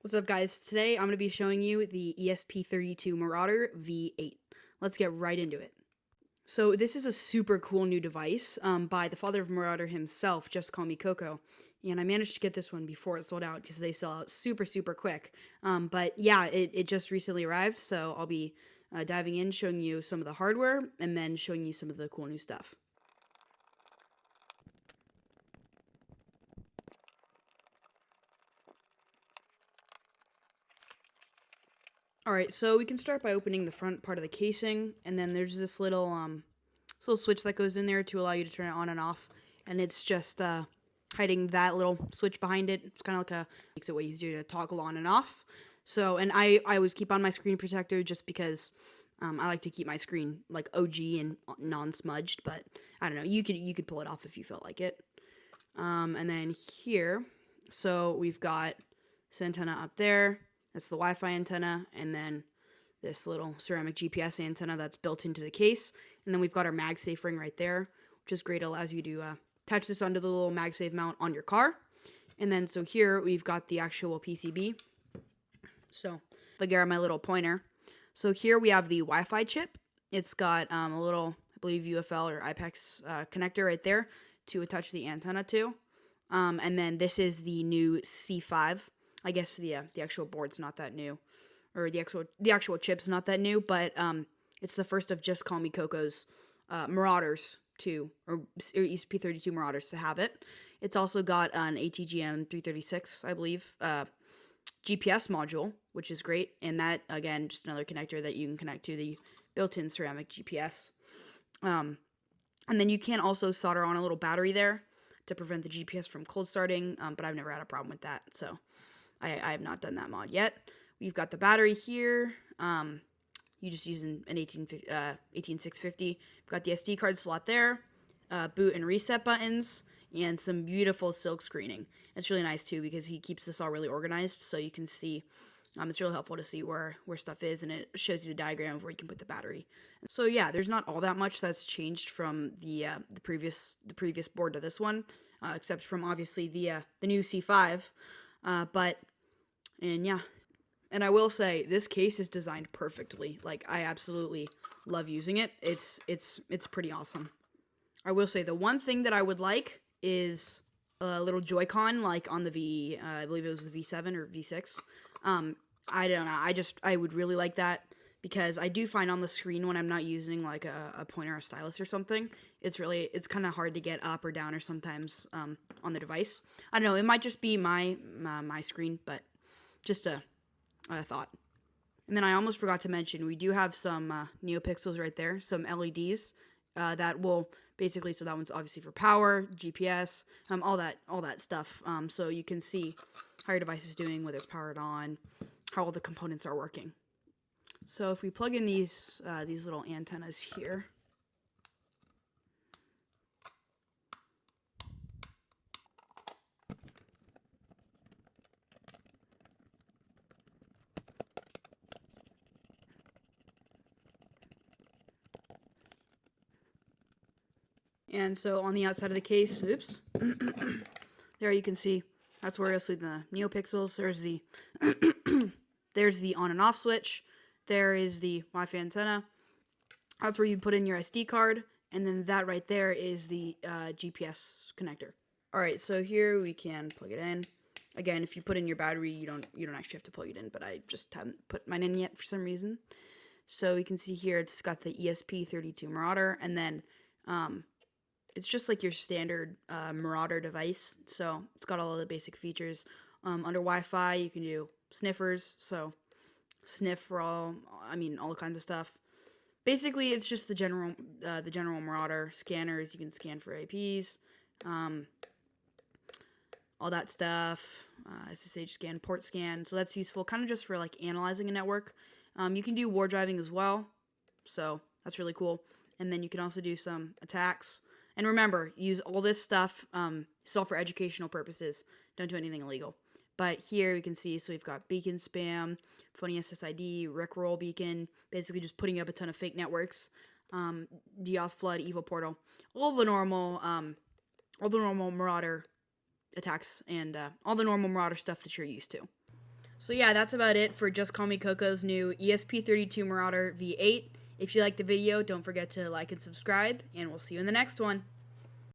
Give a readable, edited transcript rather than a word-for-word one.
What's up, guys? Today I'm going to be showing you the ESP32 Marauder V8. Let's get right into it. So this is a super cool new device by the father of Marauder himself, Just Call Me Coco. And I managed to get this one before it sold out because they sell out super, super quick. But yeah, it just recently arrived, so I'll be diving in, showing you some of the hardware, and then showing you some of the cool new stuff. Alright, so we can start by opening the front part of the casing, and then there's this little switch that goes in there to allow you to turn it on and off, and it's just hiding that little switch behind it. It's kind of like makes it way easier to toggle on and off. So, and I always keep on my screen protector just because I like to keep my screen like OG and non-smudged, but I don't know, you could pull it off if you felt like it. And then here, so we've got this antenna up there. That's the Wi-Fi antenna, and then this little ceramic GPS antenna that's built into the case. And then we've got our MagSafe ring right there, which is great. It allows you to attach this onto the little MagSafe mount on your car. And then so here we've got the actual PCB. So if I get my little pointer. So here we have the Wi-Fi chip. It's got a little, I believe, UFL or IPEX connector right there to attach the antenna to. And then this is the new C5. I guess the actual board's not that new, or the actual chip's not that new, but it's the first of Just Call Me Coco's Marauders or ESP32 Marauders to have it. It's also got an ATGM 336, I believe, GPS module, which is great, and that, again, just another connector that you can connect to the built-in ceramic GPS. And then you can also solder on a little battery there to prevent the GPS from cold starting, but I've never had a problem with that, so I have not done that mod yet. We've got the battery here. You just use an 18650. We've got the SD card slot there, boot and reset buttons, and some beautiful silk screening. It's really nice too because he keeps this all really organized, so you can see. It's really helpful to see where stuff is, and it shows you the diagram of where you can put the battery. So yeah, there's not all that much that's changed from the previous board to this one, except from obviously the new C5. And yeah, and I will say this case is designed perfectly. Like, I absolutely love using it. It's pretty awesome. I will say the one thing that I would like is a little Joy-Con, like on the I believe it was the V7 or V6. I don't know. I would really like that because I do find on the screen when I'm not using like a pointer or a stylus or something, it's kind of hard to get up or down or sometimes on the device. I don't know. It might just be my screen, but just a thought. And then I almost forgot to mention, we do have some NeoPixels right there, some LEDs that will basically, so that one's obviously for power, GPS, all that stuff. So you can see how your device is doing, whether it's powered on, how all the components are working. So if we plug in these little antennas here. And so on the outside of the case, oops, there you can see that's where you'll see the NeoPixels. There's the there's the on and off switch. There is the Wi-Fi antenna. That's where you put in your SD card, and then that right there is the GPS connector. All right, so here we can plug it in. Again, if you put in your battery, you don't actually have to plug it in, but I just haven't put mine in yet for some reason. So you can see here it's got the ESP32 Marauder, and then it's just like your standard Marauder device. So it's got all of the basic features. Under Wi-Fi, you can do sniffers, so sniff for all kinds of stuff. Basically, it's just the general Marauder scanners. You can scan for APs, all that stuff. SSH scan, port scan. So that's useful, kind of just for like analyzing a network. You can do war driving as well, so that's really cool. And then you can also do some attacks. And remember, use all this stuff. It's all for educational purposes. Don't do anything illegal. But here you can see, so we've got beacon spam, funny SSID, Rickroll beacon, basically just putting up a ton of fake networks, DOF flood, evil portal, all the normal Marauder attacks and all the normal Marauder stuff that you're used to. So yeah, that's about it for Just Call Me Coco's new ESP32 Marauder V8. If you liked the video, don't forget to like and subscribe, and we'll see you in the next one.